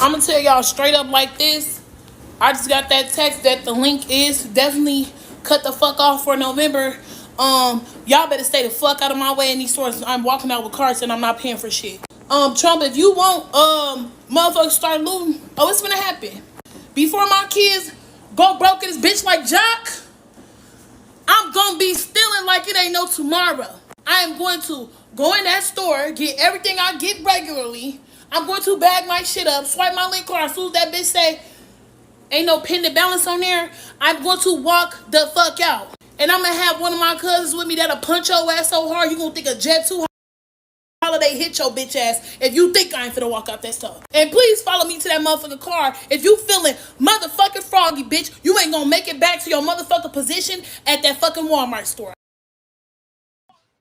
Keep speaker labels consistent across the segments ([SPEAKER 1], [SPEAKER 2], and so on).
[SPEAKER 1] I'm gonna tell y'all straight up like this. I just got that text that the link is definitely cut the fuck off for November. Y'all better stay the fuck out of my way in these stores. I'm walking out with carts and I'm not paying for shit. Trump, if you want motherfuckers start looting, it's gonna happen. Before my kids go broke in this bitch like Jock, I'm gonna be stealing like it ain't no tomorrow. I am going to go in that store, get everything I get regularly. I'm going to bag my shit up, swipe my link card. As soon as that bitch say ain't no pending balance on there, I'm going to walk the fuck out. And I'm gonna have one of my cousins with me that'll punch your ass so hard you gonna think a Jet 2 holiday hit your bitch ass if you think I ain't finna walk out that store. And please follow me to that motherfucking car if you feeling motherfucking froggy, bitch. You ain't gonna make it back to your motherfucking position at that fucking Walmart store.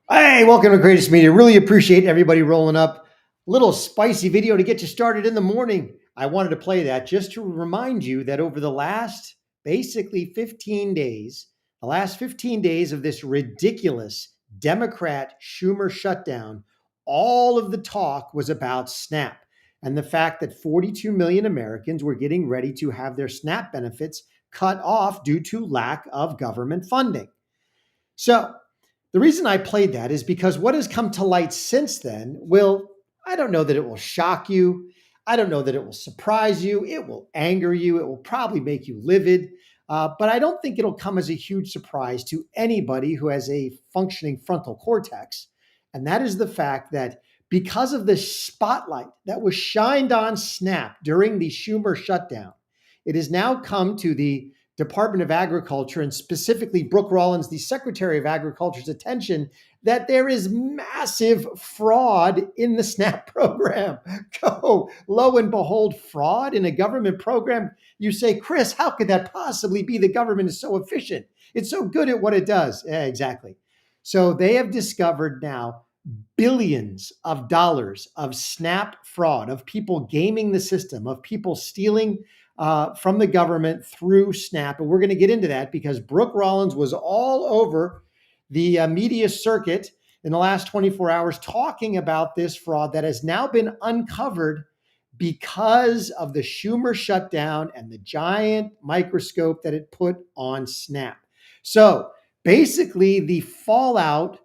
[SPEAKER 2] Hey, welcome to Greatest Media. Really appreciate everybody rolling up. Little spicy video to get you started in the morning. I wanted to play that just to remind you that over the last basically 15 days, the last 15 days of this ridiculous Democrat Schumer shutdown, all of the talk was about SNAP and the fact that 42 million Americans were getting ready to have their SNAP benefits cut off due to lack of government funding. So the reason I played that is because what has come to light since then I don't know that it will shock you. I don't know that it will surprise you. It will anger you. It will probably make you livid. But I don't think it'll come as a huge surprise to anybody who has a functioning frontal cortex. And that is the fact that because of the spotlight that was shined on SNAP during the Schumer shutdown, it has now come to the Department of Agriculture and specifically Brooke Rollins, the Secretary of Agriculture's attention that there is massive fraud in the SNAP program. Go, lo and behold, fraud in a government program. You say, Chris, how could that possibly be? The government is so efficient. It's so good at what it does. Yeah, exactly. So they have discovered now billions of dollars of SNAP fraud, of people gaming the system, of people stealing from the government through SNAP. And we're going to get into that because Brooke Rollins was all over the media circuit in the last 24 hours talking about this fraud that has now been uncovered because of the Schumer shutdown and the giant microscope that it put on SNAP. So basically the fallout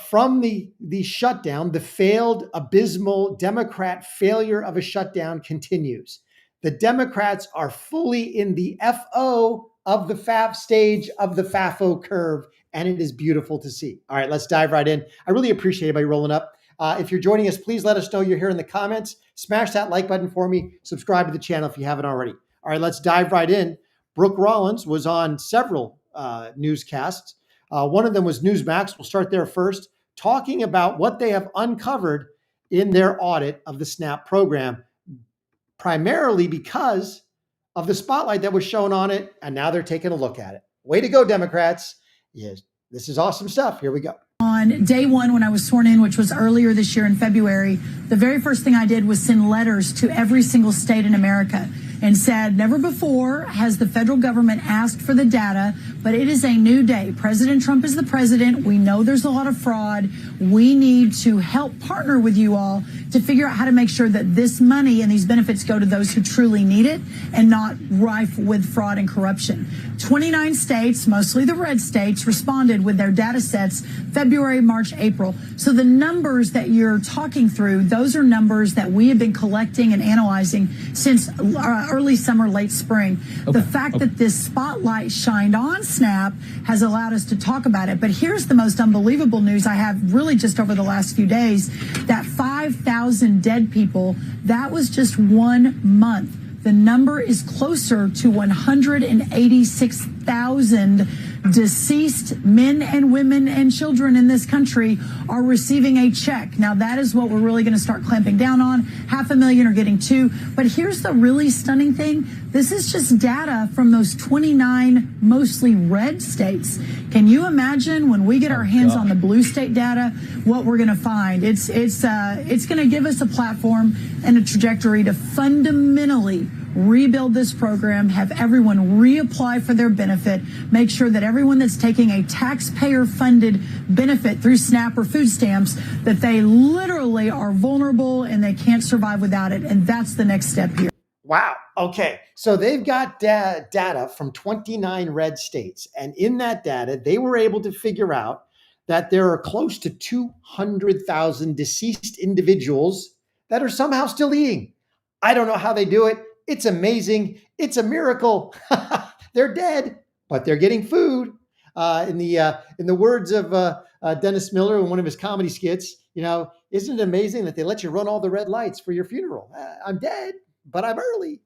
[SPEAKER 2] from the shutdown, the failed, abysmal Democrat failure of a shutdown continues. The Democrats are fully in the FO of the FAF stage of the FAFO curve, and it is beautiful to see. All right, let's dive right in. I really appreciate everybody rolling up. If you're joining us, please let us know you're here in the comments. Smash that like button for me. Subscribe to the channel if you haven't already. All right, let's dive right in. Brooke Rollins was on several newscasts. One of them was Newsmax. We'll start there first, talking about what they have uncovered in their audit of the SNAP program, primarily because of the spotlight that was shown on it, and now they're taking a look at it. Way to go, Democrats. Yes, this is awesome stuff. Here we go.
[SPEAKER 3] On day one, when I was sworn in, which was earlier this year in February, the very first thing I did was send letters to every single state in America and said, never before has the federal government asked for the data, but it is a new day. President Trump is the president. We know there's a lot of fraud. We need to help partner with you all to figure out how to make sure that this money and these benefits go to those who truly need it and not rife with fraud and corruption. 29 states, mostly the red states, responded with their data sets February, March, April. So the numbers that you're talking through, those are numbers that we have been collecting and analyzing since early summer, late spring. Okay. The fact that this spotlight shined on SNAP has allowed us to talk about it. But here's the most unbelievable news I have really just over the last few days, that 5,000 dead people, that was just 1 month. The number is closer to 186,000 deceased men and women and children in this country are receiving a check. Now, that is what we're really going to start clamping down on. 500,000 are getting 2. But here's the really stunning thing. This is just data from those 29 mostly red states. Can you imagine when we get our hands on the blue state data, what we're going to find? It's going to give us a platform and a trajectory to fundamentally rebuild this program, have everyone reapply for their benefit, make sure that everyone that's taking a taxpayer-funded benefit through SNAP or food stamps, that they literally are vulnerable and they can't survive without it. And that's the next step here.
[SPEAKER 2] Wow. Okay. So they've got data from 29 red states. And in that data, they were able to figure out that there are close to 200,000 deceased individuals that are somehow still eating. I don't know how they do it. It's amazing. It's a miracle. They're dead, but they're getting food. In the words of Dennis Miller in one of his comedy skits, isn't it amazing that they let you run all the red lights for your funeral? I'm dead, but I'm early.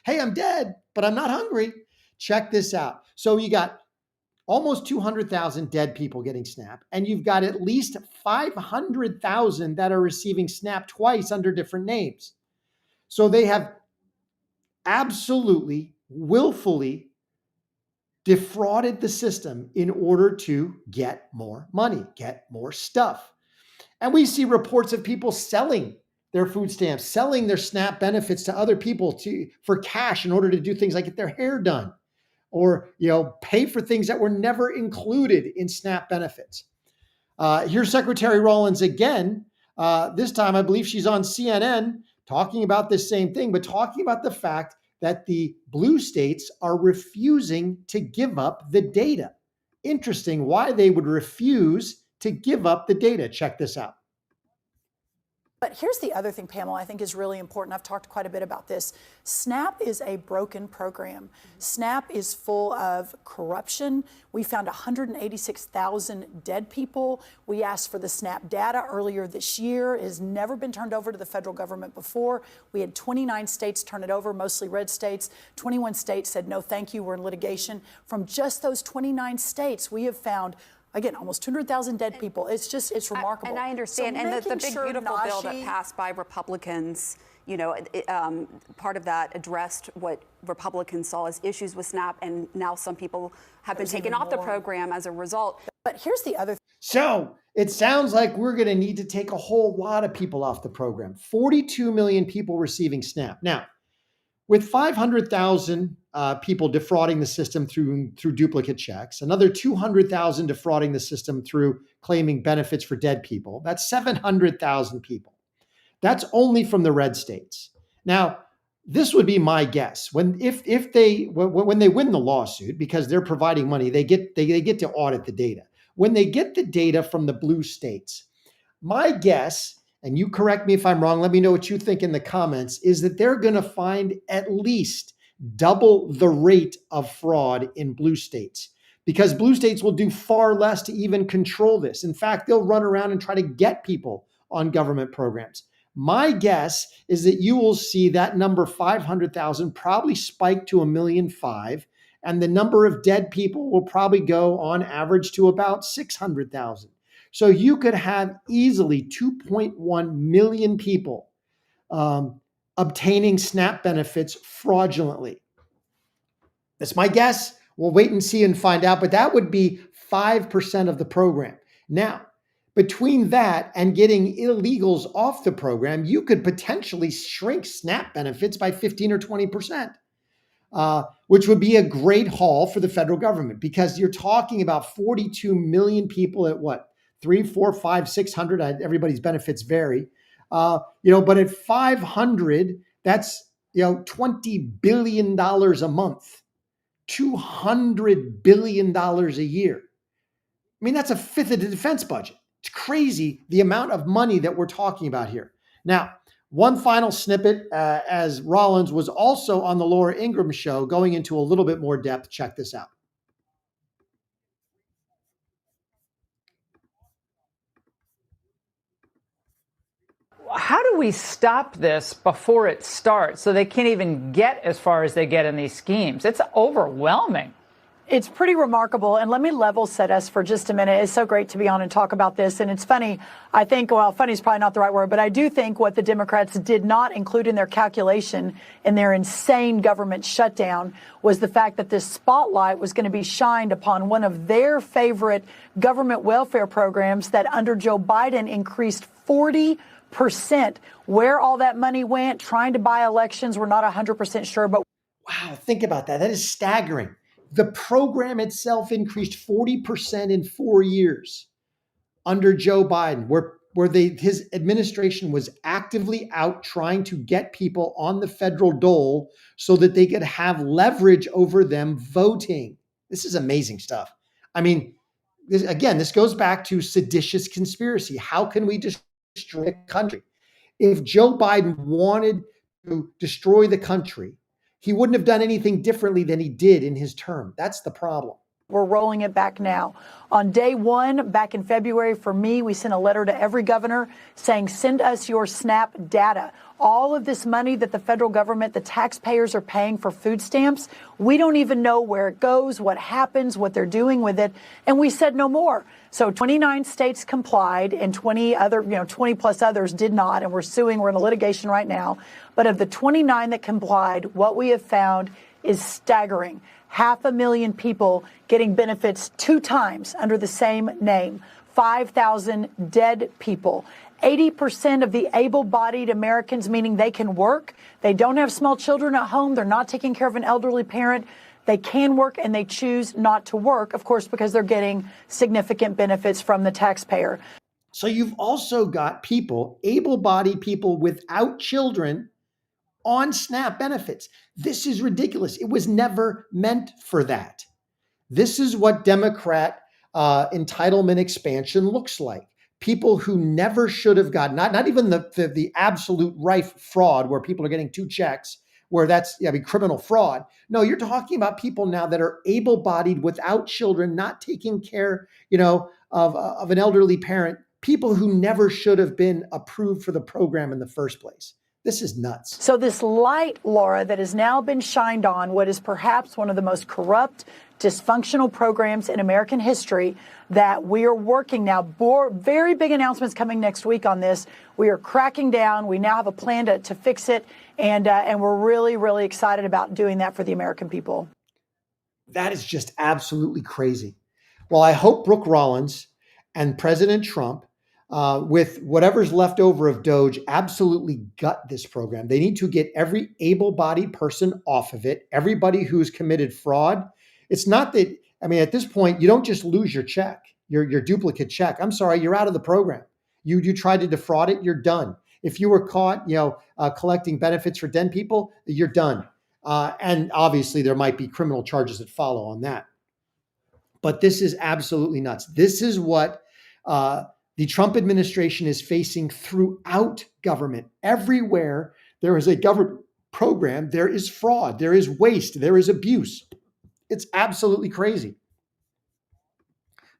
[SPEAKER 2] Hey, I'm dead, but I'm not hungry. Check this out. So you got almost 200,000 dead people getting SNAP, and you've got at least 500,000 that are receiving SNAP twice under different names. So they have absolutely, willfully defrauded the system in order to get more money, get more stuff. And we see reports of people selling their food stamps, selling their SNAP benefits to other people for cash in order to do things like get their hair done or pay for things that were never included in SNAP benefits. Here's Secretary Rollins again. This time, I believe she's on CNN talking about this same thing, but talking about the fact that the blue states are refusing to give up the data. Interesting why they would refuse to give up the data. Check this out.
[SPEAKER 3] But here's the other thing, Pamela, I think is really important. I've talked quite a bit about this. SNAP is a broken program. SNAP is full of corruption. We found 186,000 dead people. We asked for the SNAP data earlier this year. It has never been turned over to the federal government before. We had 29 states turn it over, mostly red states. 21 states said, no, thank you, we're in litigation. From just those 29 states, we have found again, almost 200,000 dead people. It's remarkable.
[SPEAKER 4] And I understand.
[SPEAKER 3] So
[SPEAKER 4] and the big,
[SPEAKER 3] sure
[SPEAKER 4] beautiful bill that passed by Republicans, part of that addressed what Republicans saw as issues with SNAP, and now some people have been taken off the program as a result.
[SPEAKER 3] But here's the other thing.
[SPEAKER 2] So it sounds like we're going to need to take a whole lot of people off the program. 42 million people receiving SNAP. Now, with 500,000 people defrauding the system through duplicate checks, another 200,000 defrauding the system through claiming benefits for dead people, that's 700,000 people. That's only from the red states. Now, this would be my guess. When they win the lawsuit, because they're providing money, they get to audit the data. When they get the data from the blue states, my guess, and you correct me if I'm wrong, let me know what you think in the comments, is that they're going to find at least double the rate of fraud in blue states, because blue states will do far less to even control this. In fact, they'll run around and try to get people on government programs. My guess is that you will see that number 500,000 probably spike to 1.5 million, and the number of dead people will probably go on average to about 600,000. So you could have easily 2.1 million people obtaining SNAP benefits fraudulently. That's my guess. We'll wait and see and find out, but that would be 5% of the program. Now, between that and getting illegals off the program, you could potentially shrink SNAP benefits by 15 or 20%. Which would be a great haul for the federal government, because you're talking about 42 million people at what? 3, 4, 5, 600, everybody's benefits vary. But at 500, that's, $20 billion a month, $200 billion a year. I mean, that's a fifth of the defense budget. It's crazy the amount of money that we're talking about here. Now, one final snippet, as Rollins was also on the Laura Ingraham show, going into a little bit more depth. Check this out.
[SPEAKER 5] How do we stop this before it starts so they can't even get as far as they get in these schemes? It's overwhelming.
[SPEAKER 3] It's pretty remarkable. And let me level set us for just a minute. It's so great to be on and talk about this. And it's funny. I think, well, funny is probably not the right word, but I do think what the Democrats did not include in their calculation in their insane government shutdown was the fact that this spotlight was going to be shined upon one of their favorite government welfare programs that under Joe Biden increased 40%. Where all that money went, trying to buy elections, we're not 100% sure. But
[SPEAKER 2] wow, think about that. That is staggering. The program itself increased 40% in 4 years under Joe Biden, where where his administration was actively out trying to get people on the federal dole so that they could have leverage over them voting. This is amazing stuff. I mean, this goes back to seditious conspiracy. How can we destroy a country? If Joe Biden wanted to destroy the country, he wouldn't have done anything differently than he did in his term. That's the problem.
[SPEAKER 3] We're rolling it back now. On day one, back in February, for me, we sent a letter to every governor saying, send us your SNAP data. All of this money that the federal government, the taxpayers are paying for food stamps, we don't even know where it goes, what happens, what they're doing with it. And we said no more. So 29 states complied and 20 plus others did not. And we're suing. We're in a litigation right now. But of the 29 that complied, what we have found is staggering. 500,000 people getting benefits 2 times under the same name. 5,000 dead people. 80% of the able-bodied Americans, meaning they can work, they don't have small children at home, they're not taking care of an elderly parent, they can work and they choose not to work, of course, because they're getting significant benefits from the taxpayer.
[SPEAKER 2] So you've also got people, able-bodied people without children, on SNAP benefits. This is ridiculous. It was never meant for that. This is what Democrat entitlement expansion looks like. People who never should have gotten, not even the absolute rife fraud where people are getting 2 checks, where that's criminal fraud. No, you're talking about people now that are able-bodied without children, not taking care, of an elderly parent, people who never should have been approved for the program in the first place. This is nuts.
[SPEAKER 3] So this light, Laura, that has now been shined on what is perhaps one of the most corrupt, dysfunctional programs in American history, that we are working now. Very big announcements coming next week on this. We are cracking down. We now have a plan to fix it. And we're really, really excited about doing that for the American people.
[SPEAKER 2] That is just absolutely crazy. Well, I hope Brooke Rollins and President Trump, with whatever's left over of Doge, absolutely gut this program. They need to get every able-bodied person off of it, everybody who's committed fraud. It's not that, at this point, you don't just lose your check, your duplicate check. I'm sorry, you're out of the program. You tried to defraud it, you're done. If you were caught, collecting benefits for dead people, you're done. And obviously there might be criminal charges that follow on that. But this is absolutely nuts. This is what the Trump administration is facing throughout government. Everywhere there is a government program, there is fraud, there is waste, there is abuse. It's absolutely crazy.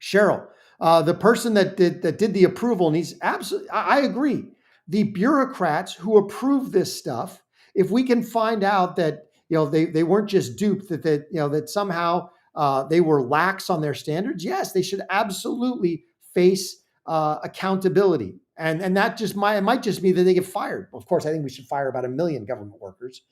[SPEAKER 2] Cheryl, the person that did the approval, and he's absolutely, I agree. The bureaucrats who approve this stuff, if we can find out that they weren't just duped, that somehow they were lax on their standards, yes, they should absolutely face accountability. And that it might just be that they get fired. Of course, I think we should fire about 1 million government workers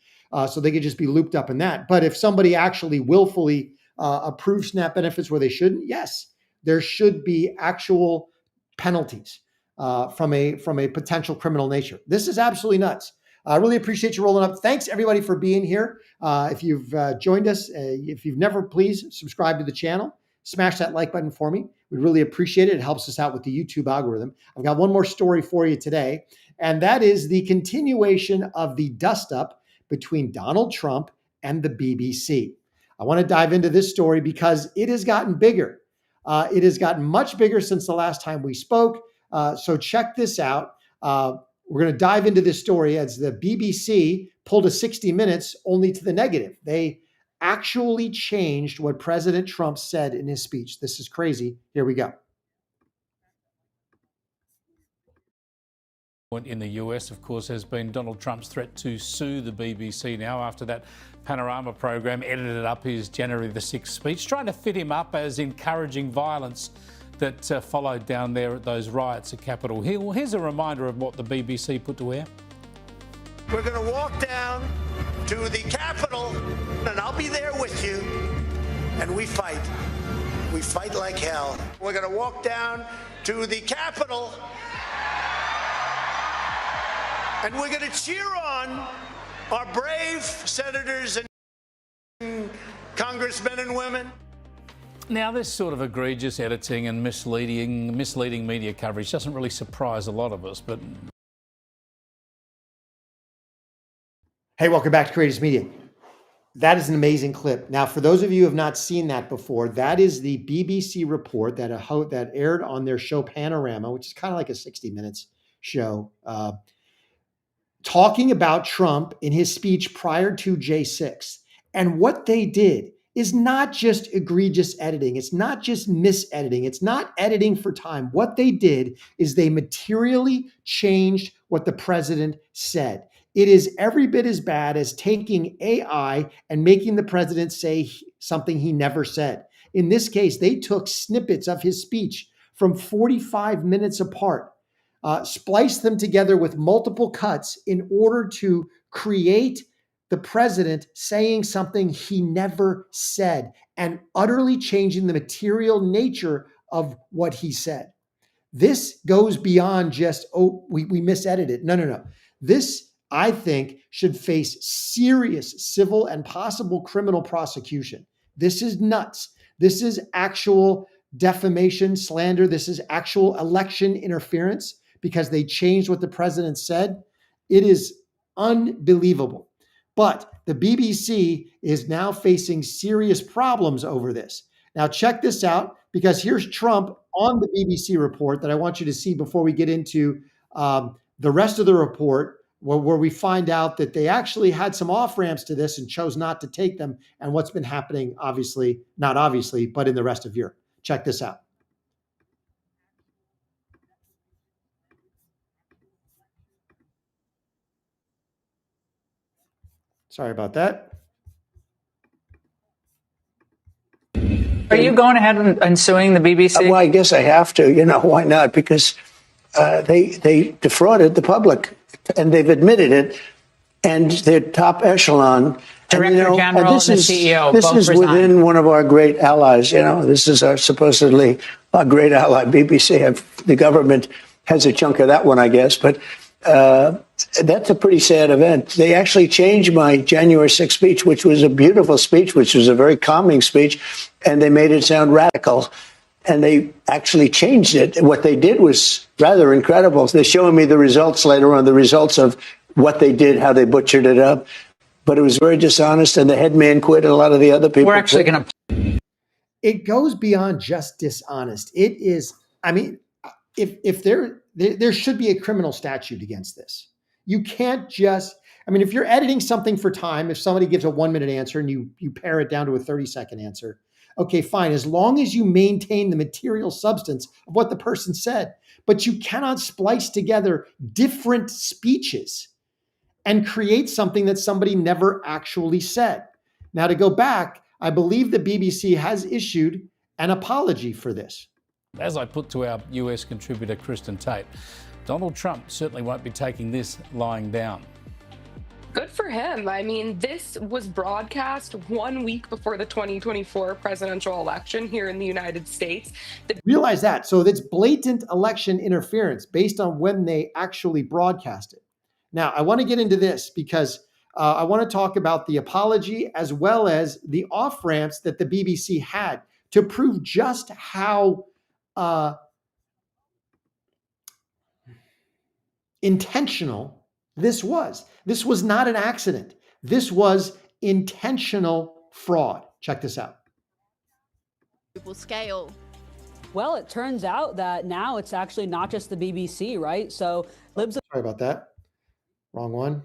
[SPEAKER 2] so they could just be looped up in that. But if somebody actually willfully approves SNAP benefits where they shouldn't, yes, there should be actual penalties from a potential criminal nature. This is absolutely nuts. I really appreciate you rolling up. Thanks everybody for being here. If you've joined us, if you've never, please subscribe to the channel. Smash that like button for me. We'd really appreciate it. It helps us out with the YouTube algorithm. I've got one more story for you today, and that is the continuation of the dust-up between Donald Trump and the BBC. I want to dive into this story because it has gotten bigger. It has gotten much bigger since the last time we spoke. So check this out. We're going to dive into this story as the BBC pulled a 60 Minutes only to the negative. They actually changed what President Trump said in his speech. This is crazy. Here we go.
[SPEAKER 6] In the US, of course, has been Donald Trump's threat to sue the BBC now after that Panorama program edited up his January the 6th speech, trying to fit him up as encouraging violence that followed down there at those riots at Capitol Hill. Here's a reminder of what the BBC put to air.
[SPEAKER 7] We're going to walk down to the Capitol, and I'll be there with you, and we fight. We fight like hell. We're going to walk down to the Capitol, and we're going to cheer on our brave senators and congressmen and women.
[SPEAKER 6] Now, this sort of egregious editing and misleading media coverage doesn't really surprise a lot of us, but...
[SPEAKER 2] Hey, welcome back to Courageous Media. That is an amazing clip. Now, for those of you who have not seen that before, that is the BBC report that aired on their show Panorama, which is kind of like a 60 Minutes show, talking about Trump in his speech prior to J6. And what they did is not just egregious editing. It's not just misediting. It's not editing for time. What they did is they materially changed what the president said. It is every bit as bad as taking AI and making the president say something he never said. In this case, they took snippets of his speech from 45 minutes apart, spliced them together with multiple cuts in order to create the president saying something he never said and utterly changing the material nature of what he said. This goes beyond just, oh, we misedited. No. This, I think, should face serious civil and possible criminal prosecution. This is nuts. This is actual defamation, slander. This is actual election interference because they changed what the president said. It is unbelievable. But the BBC is now facing serious problems over this. Now, check this out, because here's Trump on the BBC report that I want you to see before we get into the rest of the report, where we find out that they actually had some off-ramps to this and chose not to take them, and what's been happening, obviously, not obviously, but in the rest of Europe. Check this out. Sorry about that.
[SPEAKER 5] Are you going ahead and suing the BBC?
[SPEAKER 8] Well, I guess I have to. You know, why not? Because they defrauded the public, and they've admitted it, and their top echelon.
[SPEAKER 5] Director General and the CEO.
[SPEAKER 8] This is within one of our great allies. You know, this is supposedly our great ally, BBC. The government has a chunk of that one, I guess, but that's a pretty sad event. They actually changed my January 6th speech, which was a beautiful speech, which was a very calming speech, and they made it sound radical. And they actually changed it. What they did was rather incredible. They're showing me the results later on, the results of what they did, how they butchered it up. But it was very dishonest, and the head man quit, and a lot of the other people
[SPEAKER 5] We're actually going to...
[SPEAKER 2] It goes beyond just dishonest. It is, I mean, if there should be a criminal statute against this. You can't just, I mean, if you're editing something for time, if somebody gives a 1-minute answer and you pare it down to a 30-second answer, okay, fine, as long as you maintain the material substance of what the person said. But you cannot splice together different speeches and create something that somebody never actually said. Now, to go back, I believe the BBC has issued an apology for this.
[SPEAKER 6] As I put to our US contributor, Kristen Tate, Donald Trump certainly won't be taking this lying down.
[SPEAKER 9] Good for him. I mean, this was broadcast 1 week before the 2024 presidential election here in the United States.
[SPEAKER 2] Realize that. So it's blatant election interference based on when they actually broadcast it. Now, I want to get into this because I want to talk about the apology as well as the off-ramps that the BBC had to prove just how intentional this was. This was not an accident. This was intentional fraud. Check this out.
[SPEAKER 10] Scale.
[SPEAKER 11] Well, it turns out that now it's actually not just the BBC, right? So libs.
[SPEAKER 2] Sorry about that. Wrong one.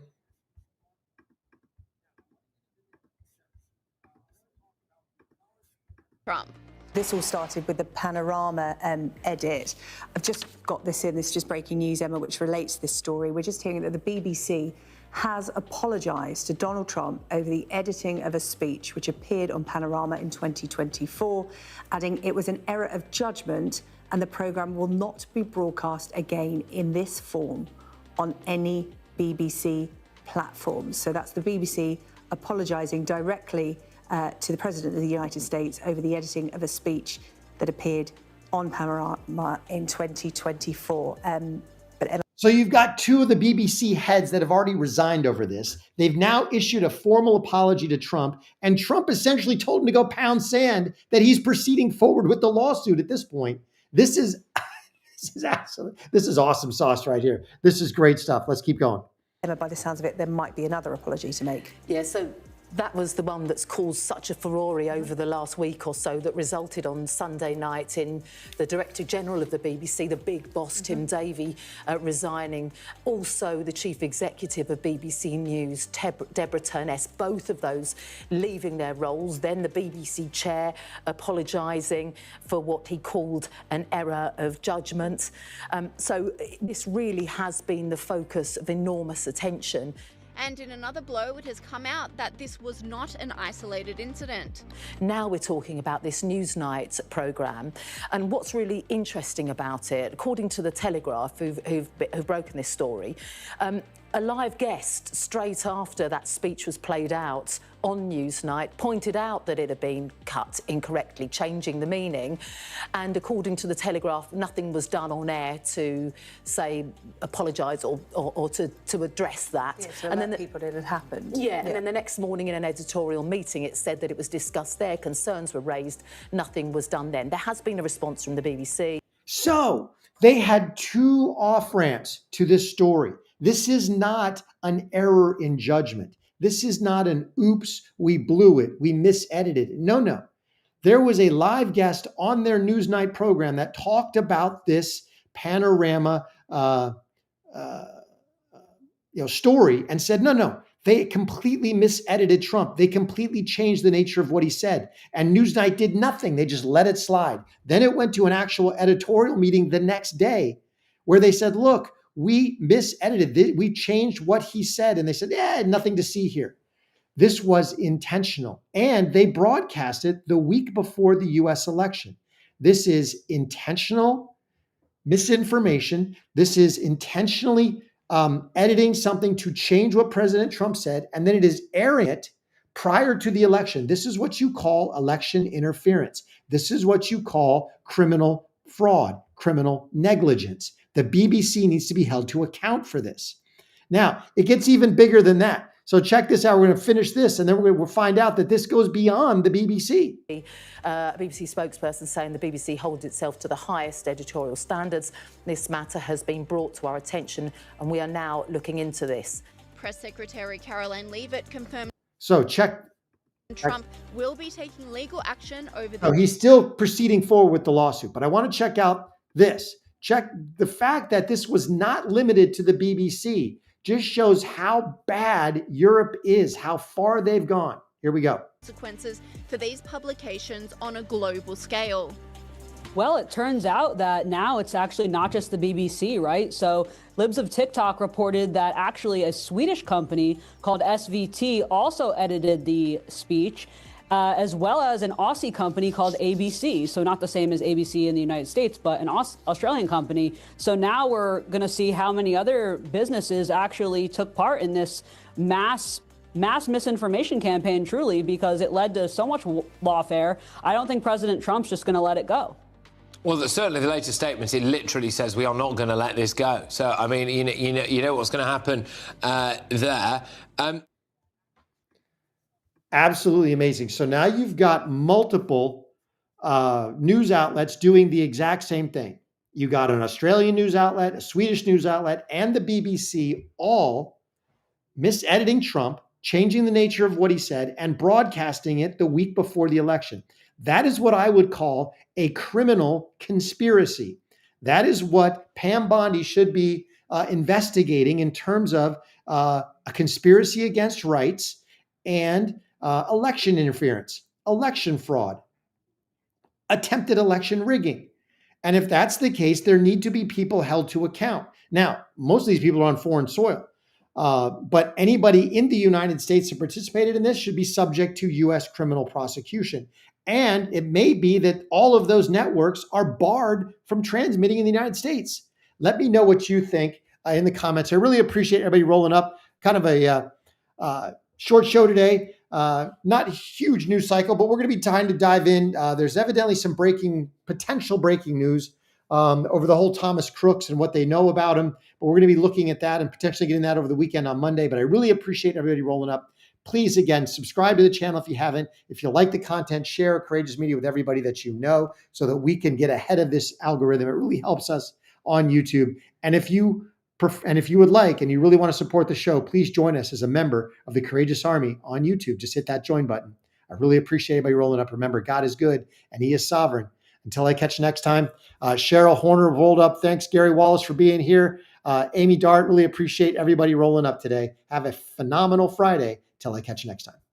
[SPEAKER 10] Trump.
[SPEAKER 12] This all started with the Panorama edit. I've just got this in. This is just breaking news, Emma, which relates to this story. We're just hearing that the BBC has apologised to Donald Trump over the editing of a speech which appeared on Panorama in 2024, adding it was an error of judgment and the programme will not be broadcast again in this form on any BBC platform. So that's the BBC apologising directly to the President of the United States over the editing of a speech that appeared on Panorama in 2024.
[SPEAKER 2] So you've got two of the BBC heads that have already resigned over this. They've now issued a formal apology to Trump, and Trump essentially told him to go pound sand, that he's proceeding forward with the lawsuit at this point. This is awesome sauce right here. This is great stuff. Let's keep going.
[SPEAKER 12] Emma, by the sounds of it, there might be another apology to make.
[SPEAKER 10] Yeah, so that was the one that's caused such a furore over the last week or so that resulted on Sunday night in the Director General of the BBC, the big boss, Tim Davie, resigning. Also, the Chief Executive of BBC News, Deborah Turness, both of those leaving their roles. Then the BBC Chair apologising for what he called an error of judgment. So this really has been the focus of enormous attention.
[SPEAKER 13] And in another blow, it has come out that this was not an isolated incident.
[SPEAKER 10] Now we're talking about this Newsnight programme, and what's really interesting about it, according to the Telegraph, who've broken this story, a live guest straight after that speech was played out on Newsnight pointed out that it had been cut incorrectly, changing the meaning. And according to the Telegraph, nothing was done on air to say apologise or to address that.
[SPEAKER 12] Yeah, to and then people it had happened.
[SPEAKER 10] Yeah, and then the next morning in an editorial meeting, it said that it was discussed there, concerns were raised, nothing was done then. There has been a response from the BBC.
[SPEAKER 2] So they had two off-ramps to this story. This is not an error in judgment. This is not an oops, we blew it, we misedited it. No. There was a live guest on their Newsnight program that talked about this panorama story and said, no, they completely misedited Trump. They completely changed the nature of what he said. And Newsnight did nothing. They just let it slide. Then it went to an actual editorial meeting the next day where they said, look, we misedited, we changed what he said. And they said, nothing to see here. This was intentional. And they broadcast it the week before the US election. This is intentional misinformation. This is intentionally editing something to change what President Trump said, and then it is airing it prior to the election. This is what you call election interference. This is what you call criminal fraud, criminal negligence. The BBC needs to be held to account for this. Now, it gets even bigger than that. So check this out. We're going to finish this, and then we'll find out that this goes beyond the BBC.
[SPEAKER 10] BBC spokesperson saying the BBC holds itself to the highest editorial standards. This matter has been brought to our attention, and we are now looking into this.
[SPEAKER 13] Press Secretary Caroline Leavitt confirmed
[SPEAKER 2] So check.
[SPEAKER 13] Trump will be taking legal action over the...
[SPEAKER 2] Oh, he's still proceeding forward with the lawsuit, but I want to check out this. Check the fact that this was not limited to the BBC. Just shows how bad Europe is, how far they've gone. Here we go.
[SPEAKER 13] Consequences for these publications on a global scale.
[SPEAKER 11] Well, it turns out that now it's actually not just the BBC, right? So Libs of TikTok reported that actually a Swedish company called SVT also edited the speech, as well as an Aussie company called ABC. So not the same as ABC in the United States, but an Australian company. So now we're going to see how many other businesses actually took part in this mass misinformation campaign, truly, because it led to so much lawfare. I don't think President Trump's just going to let it go.
[SPEAKER 14] Well, certainly the latest statement, it literally says we are not going to let this go. So, I mean, you know what's going to happen there.
[SPEAKER 2] Absolutely amazing. So now you've got multiple news outlets doing the exact same thing. You got an Australian news outlet, a Swedish news outlet, and the BBC all misediting Trump, changing the nature of what he said, and broadcasting it the week before the election. That is what I would call a criminal conspiracy. That is what Pam Bondi should be investigating in terms of a conspiracy against rights and election interference, election fraud, attempted election rigging. And if that's the case, there need to be people held to account. Now, most of these people are on foreign soil, but anybody in the United States who participated in this should be subject to U.S. criminal prosecution. And it may be that all of those networks are barred from transmitting in the United States. Let me know what you think in the comments. I really appreciate everybody rolling up. Kind of a short show today. Not a huge news cycle, but we're going to be trying to dive in. There's evidently some potential breaking news over the whole Thomas Crooks and what they know about him. But we're going to be looking at that and potentially getting that over the weekend on Monday. But I really appreciate everybody rolling up. Please, again, subscribe to the channel if you haven't. If you like the content, share Courageous Media with everybody that you know so that we can get ahead of this algorithm. It really helps us on YouTube. And if you would like and you really want to support the show, please join us as a member of the Courageous Army on YouTube. Just hit that join button. I really appreciate everybody rolling up. Remember, God is good and he is sovereign. Until I catch you next time, Cheryl Horner rolled up. Thanks, Gary Wallace, for being here. Amy Dart, really appreciate everybody rolling up today. Have a phenomenal Friday. Till I catch you next time.